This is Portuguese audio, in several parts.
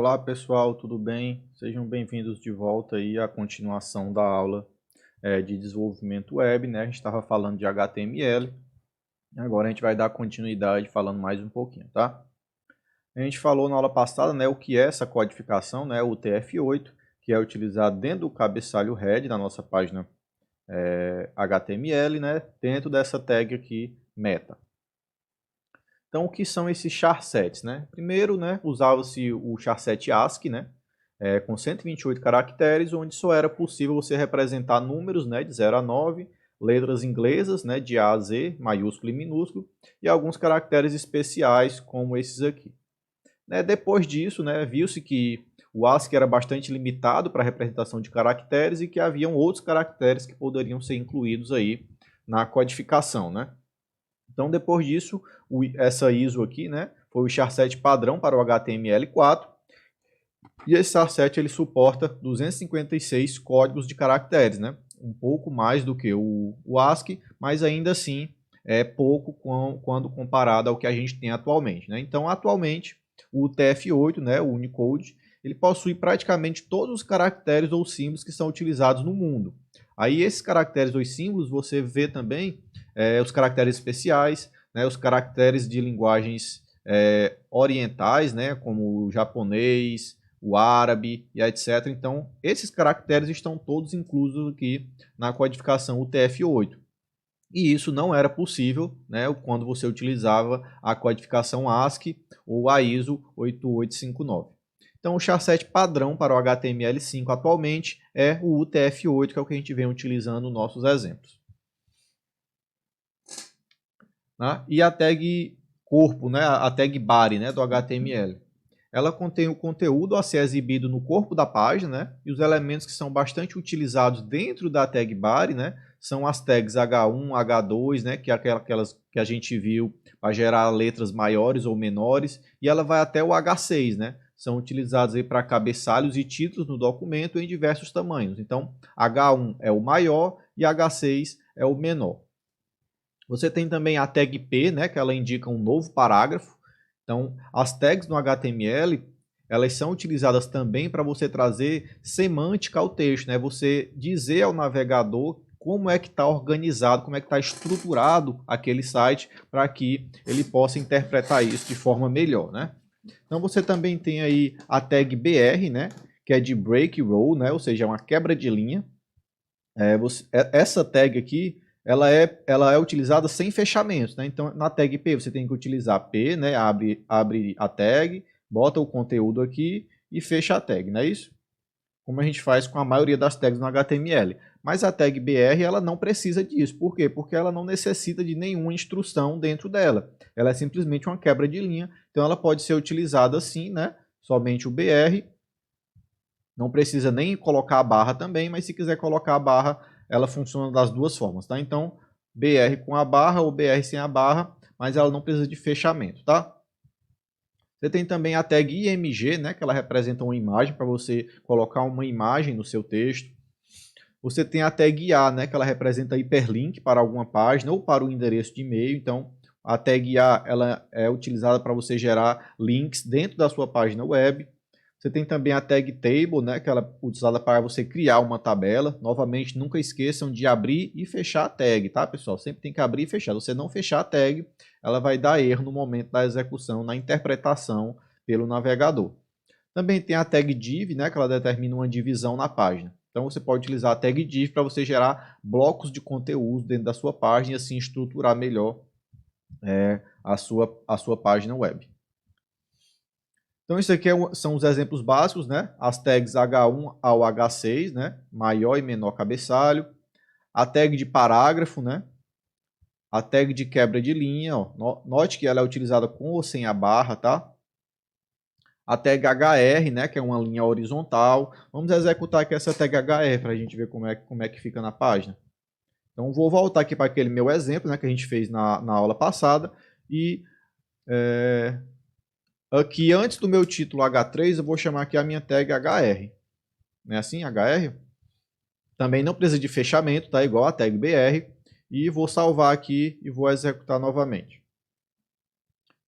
Olá pessoal, tudo bem? Sejam bem-vindos de volta aí à continuação da aula de desenvolvimento web, né? A gente estava falando de HTML, agora a gente vai dar continuidade falando mais um pouquinho, tá? A gente falou na aula passada, né, o que é essa codificação, né, o TF8, que é utilizado dentro do cabeçalho head da nossa página HTML, né, dentro dessa tag aqui, meta. Então, o que são esses charsets, né? Primeiro, né, usava-se o charset ASCII, né, com 128 caracteres, onde só era possível você representar números, né, de 0 a 9, letras inglesas, né, de A a Z, maiúsculo e minúsculo, e alguns caracteres especiais, como esses aqui. Depois disso, né, viu-se que o ASCII era bastante limitado para a representação de caracteres e que haviam outros caracteres que poderiam ser incluídos aí na codificação, né? Então, depois disso, essa ISO aqui, né, foi o charset padrão para o HTML4. E esse charset ele suporta 256 códigos de caracteres, né? Um pouco mais do que o ASCII, mas ainda assim é pouco quando comparado ao que a gente tem atualmente, né? Então, atualmente, o TF8, né, o Unicode, ele possui praticamente todos os caracteres ou símbolos que são utilizados no mundo. Aí esses caracteres ou símbolos você vê também os caracteres especiais, né, os caracteres de linguagens orientais, né, como o japonês, o árabe e etc. Então, esses caracteres estão todos inclusos aqui na codificação UTF-8. E isso não era possível, né, quando você utilizava a codificação ASCII ou a ISO 8859. Então, o charset padrão para o HTML5 atualmente é o UTF-8, que é o que a gente vem utilizando nos nossos exemplos. E a tag corpo, né, a tag body, né, do HTML. Ela contém o conteúdo a ser exibido no corpo da página, né, e os elementos que são bastante utilizados dentro da tag body, né, são as tags H1, H2, né, que é aquelas que a gente viu para gerar letras maiores ou menores, e ela vai até o H6, né, são utilizados aí para cabeçalhos e títulos no documento em diversos tamanhos. Então, H1 é o maior e H6 é o menor. Você tem também a tag P, né, que ela indica um novo parágrafo. Então, as tags no HTML, elas são utilizadas também para você trazer semântica ao texto, né? Você dizer ao navegador como é que está organizado, como é que está estruturado aquele site para que ele possa interpretar isso de forma melhor, né? Então, você também tem aí a tag BR, né, que é de break row, né, ou seja, uma quebra de linha. Essa tag aqui, ela é utilizada sem fechamentos, né? Então, na tag P, você tem que utilizar P, né? Abre a tag, bota o conteúdo aqui e fecha a tag, não é isso? Como a gente faz com a maioria das tags no HTML. Mas a tag BR, ela não precisa disso. Por quê? Porque ela não necessita de nenhuma instrução dentro dela. Ela é simplesmente uma quebra de linha. Então, ela pode ser utilizada assim, né? Somente o BR. Não precisa nem colocar a barra também, mas se quiser colocar a barra, ela funciona das duas formas, tá? Então, BR com a barra ou BR sem a barra, mas ela não precisa de fechamento, tá? Você tem também a tag IMG, né, que ela representa uma imagem para você colocar uma imagem no seu texto. Você tem a tag A, né, que ela representa hiperlink para alguma página ou para o endereço de e-mail. Então, a tag A ela é utilizada para você gerar links dentro da sua página web. Você tem também a tag table, né, que ela é utilizada para você criar uma tabela. Novamente, nunca esqueçam de abrir e fechar a tag, tá, pessoal? Sempre tem que abrir e fechar. Se você não fechar a tag, ela vai dar erro no momento da execução, na interpretação pelo navegador. Também tem a tag div, né, que ela determina uma divisão na página. Então, você pode utilizar a tag div para você gerar blocos de conteúdo dentro da sua página e assim estruturar melhor a sua página web. Então, isso aqui são os exemplos básicos, né? As tags H1 ao H6, né? Maior e menor cabeçalho. A tag de parágrafo, né? A tag de quebra de linha, ó. Note que ela é utilizada com ou sem a barra, tá? A tag HR, né? Que é uma linha horizontal. Vamos executar aqui essa tag HR para a gente ver como é que fica na página. Então, vou voltar aqui para aquele meu exemplo, né? Que a gente fez na aula passada. E aqui, antes do meu título H3, eu vou chamar aqui a minha tag HR. Não é assim? HR. Também não precisa de fechamento, tá? Igual a tag BR. E vou salvar aqui e vou executar novamente.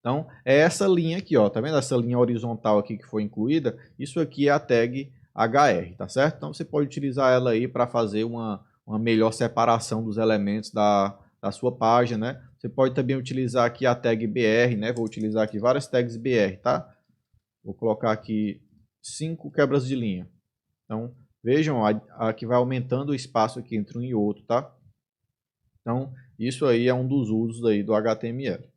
Então, é essa linha aqui, ó, tá vendo essa linha horizontal aqui que foi incluída? Isso aqui é a tag HR, tá certo? Então, você pode utilizar ela aí para fazer uma melhor separação dos elementos da sua página, né? Você pode também utilizar aqui a tag BR, né? Vou utilizar aqui várias tags BR, tá? Vou colocar aqui 5 quebras de linha. Então, vejam, aqui vai aumentando o espaço aqui entre um e outro, tá? Então, isso aí é um dos usos aí do HTML.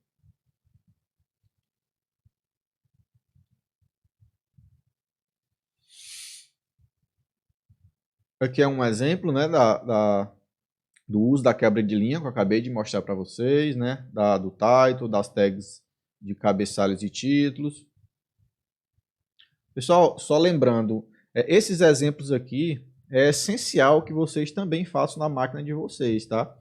Aqui é um exemplo, né, do uso da quebra de linha que eu acabei de mostrar para vocês, né, do title, das tags de cabeçalhos e títulos. Pessoal, só lembrando, esses exemplos aqui é essencial que vocês também façam na máquina de vocês, tá?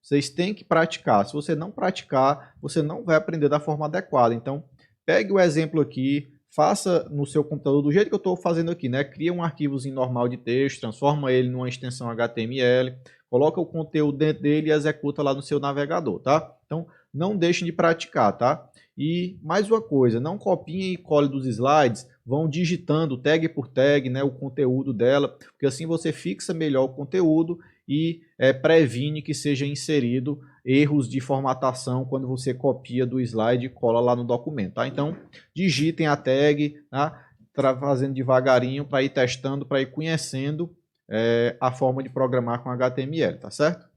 Vocês têm que praticar. Se você não praticar, você não vai aprender da forma adequada. Então, pegue o exemplo aqui, faça no seu computador do jeito que eu estou fazendo aqui, né? Cria um arquivozinho normal de texto, transforma ele numa extensão HTML, coloca o conteúdo dentro dele e executa lá no seu navegador, tá? Então, não deixem de praticar, tá? E mais uma coisa, não copiem e colhem dos slides, vão digitando tag por tag, né, o conteúdo dela, porque assim você fixa melhor o conteúdo e previne que seja inserido erros de formatação quando você copia do slide e cola lá no documento, tá? Então, digitem a tag, tá? Fazendo devagarinho para ir testando, para ir conhecendo a forma de programar com HTML, tá certo?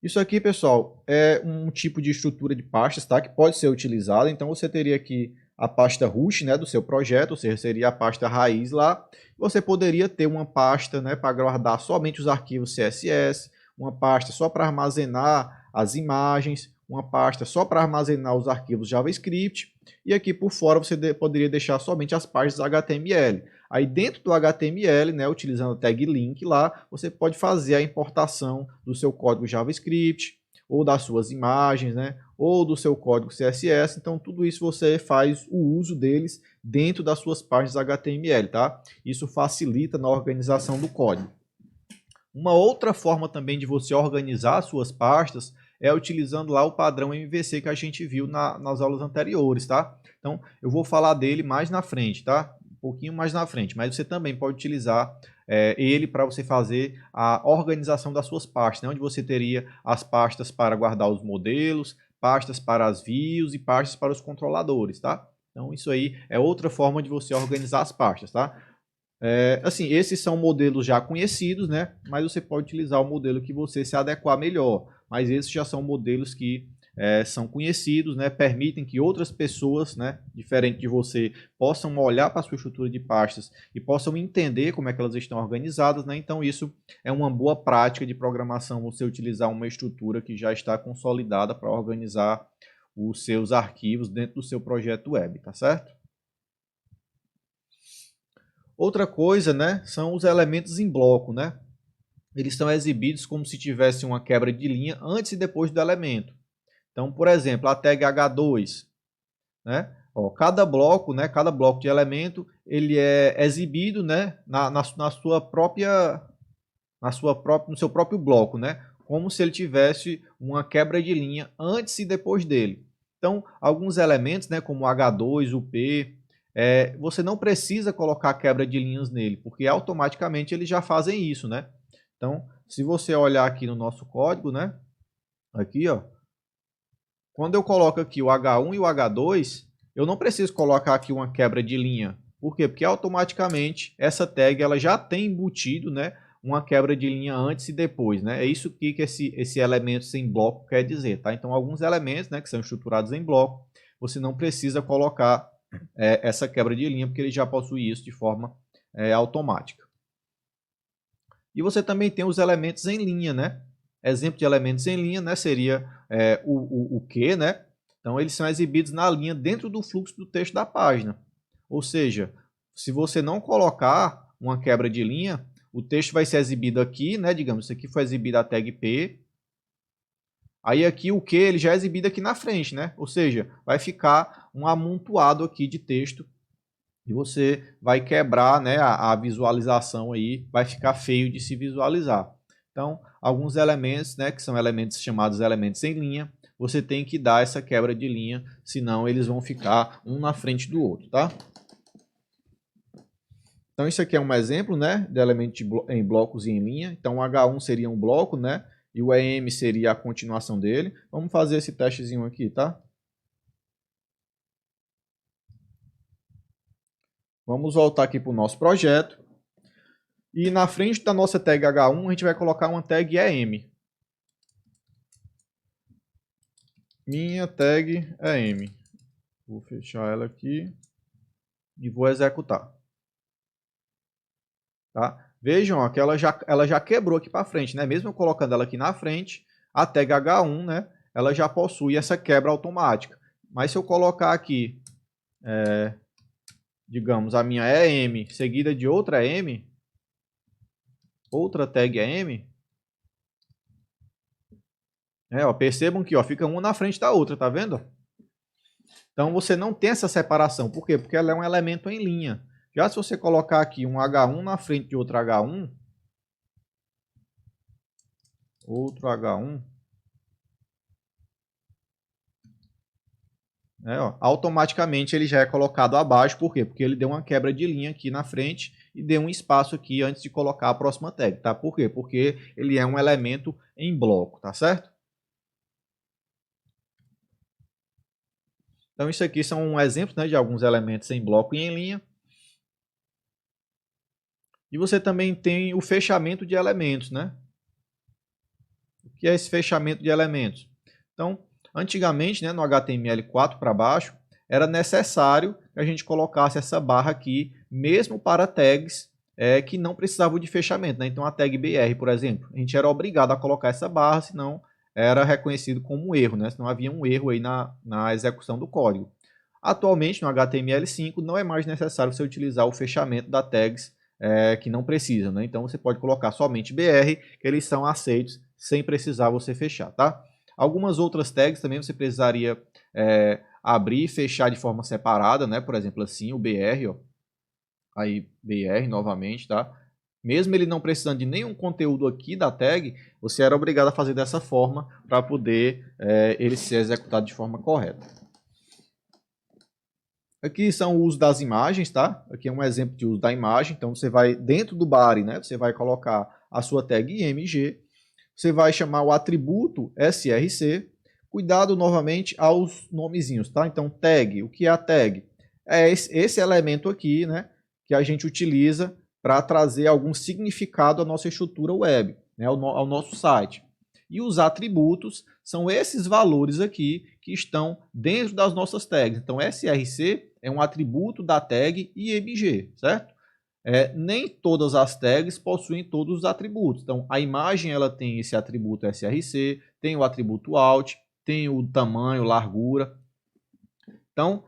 Isso aqui, pessoal, é um tipo de estrutura de pastas, tá? Que pode ser utilizado. Então, você teria aqui a pasta root, né, do seu projeto, ou seja, seria a pasta raiz lá. Você poderia ter uma pasta, né, para guardar somente os arquivos CSS, uma pasta só para armazenar as imagens, uma pasta só para armazenar os arquivos JavaScript, e aqui por fora você poderia deixar somente as páginas HTML. Aí dentro do HTML, né, utilizando a tag link lá, você pode fazer a importação do seu código JavaScript, ou das suas imagens, né, ou do seu código CSS. Então tudo isso você faz o uso deles dentro das suas páginas HTML, tá? Isso facilita na organização do código. Uma outra forma também de você organizar as suas pastas é utilizando lá o padrão MVC que a gente viu nas aulas anteriores, tá? Então, eu vou falar dele mais na frente, tá? Um pouquinho mais na frente, mas você também pode utilizar ele para você fazer a organização das suas pastas, né? Onde você teria as pastas para guardar os modelos, pastas para as views e pastas para os controladores, tá? Então, isso aí é outra forma de você organizar as pastas, tá? Assim, esses são modelos já conhecidos, né? Mas você pode utilizar o modelo que você se adequar melhor. Mas esses já são modelos que são conhecidos, né? Permitem que outras pessoas, né, diferente de você, possam olhar para a sua estrutura de pastas e possam entender como é que elas estão organizadas, né? Então isso é uma boa prática de programação, você utilizar uma estrutura que já está consolidada para organizar os seus arquivos dentro do seu projeto web, tá certo? Outra coisa, né, são os elementos em bloco, né? Eles são exibidos como se tivesse uma quebra de linha antes e depois do elemento. Então, por exemplo, a tag H2, né? Ó, cada bloco, né, cada bloco de elemento, ele é exibido, né, no seu próprio bloco, né? Como se ele tivesse uma quebra de linha antes e depois dele. Então, alguns elementos, né, como o H2, o P, você não precisa colocar quebra de linhas nele, porque automaticamente eles já fazem isso, né? Então, se você olhar aqui no nosso código, né? Aqui, ó. Quando eu coloco aqui o H1 e o H2, eu não preciso colocar aqui uma quebra de linha. Por quê? Porque automaticamente essa tag ela já tem embutido, né, uma quebra de linha antes e depois, né? É isso que esse elemento sem bloco quer dizer, tá? Então, alguns elementos, né, que são estruturados em bloco, você não precisa colocar essa quebra de linha, porque ele já possui isso de forma automática. E você também tem os elementos em linha, né? Exemplo de elementos em linha, né, seria o que, né? Então, eles são exibidos na linha dentro do fluxo do texto da página. Ou seja, se você não colocar uma quebra de linha, o texto vai ser exibido aqui, né? Digamos, isso aqui foi exibido a tag P. Aí aqui o que ele já é exibido aqui na frente, né? Ou seja, vai ficar um amontoado aqui de texto e você vai quebrar, né, a visualização aí, vai ficar feio de se visualizar. Então, alguns elementos, né, que são elementos chamados elementos em linha, você tem que dar essa quebra de linha, senão eles vão ficar um na frente do outro, tá? Então isso aqui é um exemplo, né, de elemento em blocos e em linha. Então o H1 seria um bloco, né, e o EM seria a continuação dele. Vamos fazer esse testezinho aqui, tá? Vamos voltar aqui para o nosso projeto. E na frente da nossa tag H1, a gente vai colocar uma tag EM. Minha tag EM. Vou fechar ela aqui e vou executar. Tá? Vejam ó, que ela já quebrou aqui para frente, né? Mesmo eu colocando ela aqui na frente, a tag H1, né, ela já possui essa quebra automática. Mas se eu colocar aqui, digamos, a minha EM seguida de outra EM, outra tag EM, ó, percebam que ó, fica uma na frente da outra, tá vendo? Então você não tem essa separação. Por quê? Porque ela é um elemento em linha. Já se você colocar aqui um H1 na frente de outro H1, ó, automaticamente ele já é colocado abaixo. Por quê? Porque ele deu uma quebra de linha aqui na frente e deu um espaço aqui antes de colocar a próxima tag. Tá? Por quê? Porque ele é um elemento em bloco, tá certo? Então isso aqui são exemplos, né, de alguns elementos em bloco e em linha. E você também tem o fechamento de elementos, né? O que é esse fechamento de elementos? Então, antigamente, né, no HTML4 para baixo, era necessário que a gente colocasse essa barra aqui, mesmo para tags que não precisavam de fechamento, né? Então, a tag BR, por exemplo, a gente era obrigado a colocar essa barra, senão era reconhecido como um erro, né? Senão havia um erro aí na execução do código. Atualmente, no HTML5, não é mais necessário você utilizar o fechamento da tags que não precisa, né? Então você pode colocar somente BR, que eles são aceitos sem precisar você fechar, tá? Algumas outras tags também você precisaria abrir e fechar de forma separada, né? Por exemplo, assim, o BR, ó. Aí BR novamente, tá? Mesmo ele não precisando de nenhum conteúdo aqui da tag, você era obrigado a fazer dessa forma para poder ele ser executado de forma correta. Aqui são o uso das imagens, tá? Aqui é um exemplo de uso da imagem. Então, você vai dentro do body, né? Você vai colocar a sua tag img. Você vai chamar o atributo src. Cuidado novamente aos nomezinhos, tá? Então, tag. O que é a tag? É esse elemento aqui, né? Que a gente utiliza para trazer algum significado à nossa estrutura web, né? Ao nosso site. E os atributos são esses valores aqui que estão dentro das nossas tags. Então, src é um atributo da tag img, certo? Nem todas as tags possuem todos os atributos. Então, a imagem ela tem esse atributo src, tem o atributo alt, tem o tamanho, largura. Então,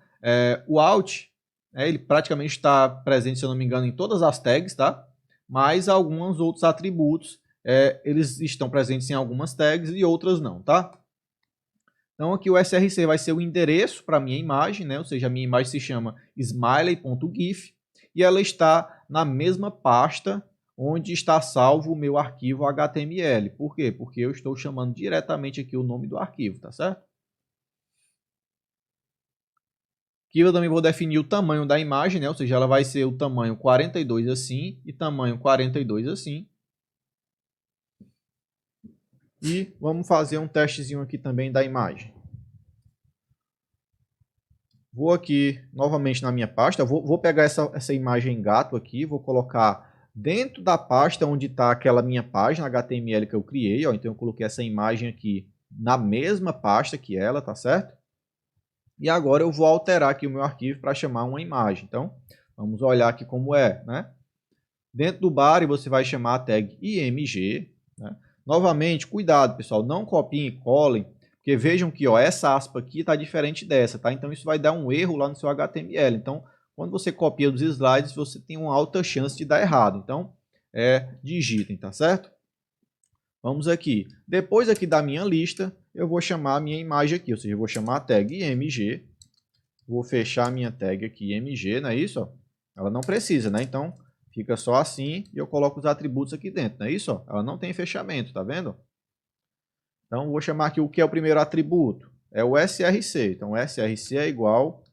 o alt, ele praticamente está presente, se eu não me engano, em todas as tags, tá? Mas alguns outros atributos, eles estão presentes em algumas tags e outras não, tá? Então aqui o src vai ser o endereço para a minha imagem, né? Ou seja, a minha imagem se chama smiley.gif e ela está na mesma pasta onde está salvo o meu arquivo HTML. Por quê? Porque eu estou chamando diretamente aqui o nome do arquivo, tá certo? Aqui eu também vou definir o tamanho da imagem, né? Ou seja, ela vai ser o tamanho 42 assim e tamanho 42 assim. E vamos fazer um testezinho aqui também da imagem. Vou aqui novamente na minha pasta, vou pegar essa imagem gato aqui, vou colocar dentro da pasta onde está aquela minha página HTML que eu criei. Ó, então eu coloquei essa imagem aqui na mesma pasta que ela, tá certo? E agora eu vou alterar aqui o meu arquivo para chamar uma imagem. Então, vamos olhar aqui como é, né? Dentro do body você vai chamar a tag img, né? Novamente, cuidado, pessoal, não copiem e colem, porque vejam que ó, essa aspa aqui está diferente dessa, tá? Então isso vai dar um erro lá no seu HTML. Então, quando você copia dos slides, você tem uma alta chance de dar errado. Então, digitem, tá certo? Vamos aqui. Depois aqui da minha lista, eu vou chamar a minha imagem aqui, ou seja, eu vou chamar a tag img, vou fechar a minha tag aqui img, não é isso? Ó? Ela não precisa, né? Então, fica só assim e eu coloco os atributos aqui dentro, não é isso? Ó? Ela não tem fechamento, tá vendo? Então, vou chamar aqui o que é o primeiro atributo. É o src. Então, src é igual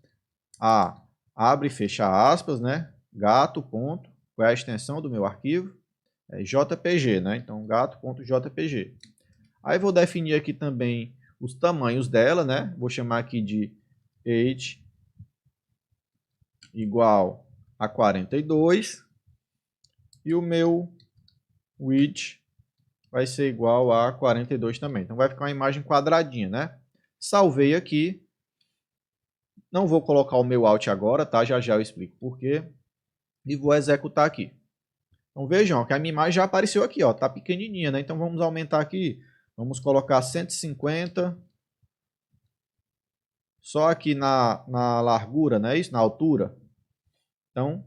a, abre e fecha aspas, né? Gato, ponto. Qual é a extensão do meu arquivo? É jpg, né? Então, gato.jpg. Aí, vou definir aqui também os tamanhos dela, né? Vou chamar aqui de age igual a 42. E o meu width vai ser igual a 42 também. Então, vai ficar uma imagem quadradinha, né? Salvei aqui. Não vou colocar o meu alt agora, tá? Já já eu explico por quê. E vou executar aqui. Então, vejam que a minha imagem já apareceu aqui, ó. Tá pequenininha, né? Então, vamos aumentar aqui. Vamos colocar 150. Só aqui na largura, né? Isso, na altura. Então,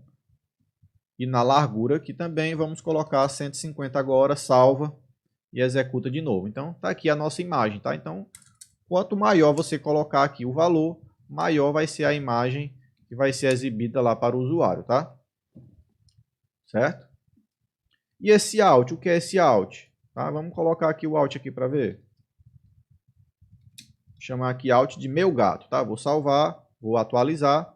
e na largura aqui também, vamos colocar 150 agora, salva e executa de novo. Então, tá aqui a nossa imagem, tá? Então, quanto maior você colocar aqui o valor, maior vai ser a imagem que vai ser exibida lá para o usuário, tá? Certo? E esse alt, o que é esse alt? Tá? Vamos colocar aqui o alt aqui para ver. Vou chamar aqui alt de meu gato, tá? Vou salvar, vou atualizar.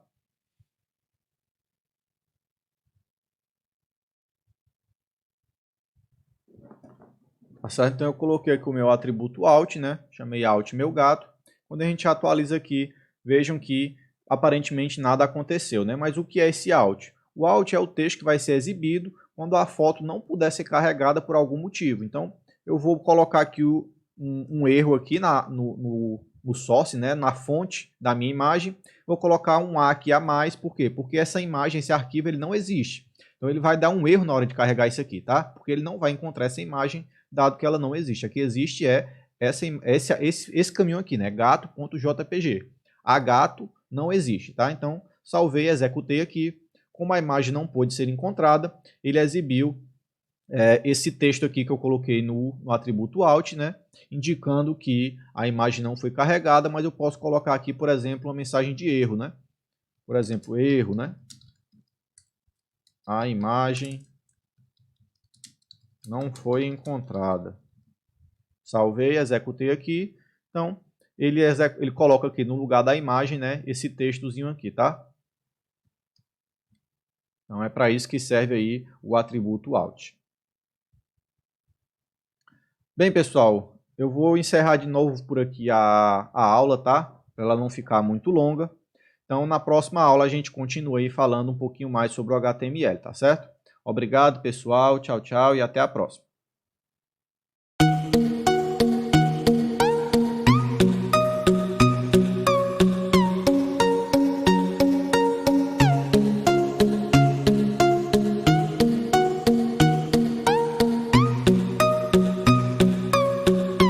Tá certo? Então eu coloquei aqui o meu atributo alt, né? Chamei alt meu gato. Quando a gente atualiza aqui, vejam que aparentemente nada aconteceu, né? Mas o que é esse alt? O alt é o texto que vai ser exibido quando a foto não puder ser carregada por algum motivo. Então eu vou colocar aqui um erro aqui no source, né? Na fonte da minha imagem. Vou colocar um A aqui a mais, por quê? Porque essa imagem, esse arquivo, ele não existe. Então ele vai dar um erro na hora de carregar isso aqui, tá? Porque ele não vai encontrar essa imagem dado que ela não existe. Aqui existe esse caminho aqui, né? gato.jpg. A gato não existe, tá? Então, salvei, executei aqui. Como a imagem não pôde ser encontrada, ele exibiu esse texto aqui que eu coloquei no atributo alt, né? Indicando que a imagem não foi carregada, mas eu posso colocar aqui, por exemplo, uma mensagem de erro, né? Por exemplo, erro, né? A imagem não foi encontrada. Salvei, executei aqui. Então, ele coloca aqui no lugar da imagem, né, esse textozinho aqui, tá? Então, é para isso que serve aí o atributo alt. Bem, pessoal, eu vou encerrar de novo por aqui a aula, tá? Para ela não ficar muito longa. Então, na próxima aula, a gente continua aí falando um pouquinho mais sobre o HTML, tá certo? Obrigado, pessoal. Tchau, tchau e até a próxima.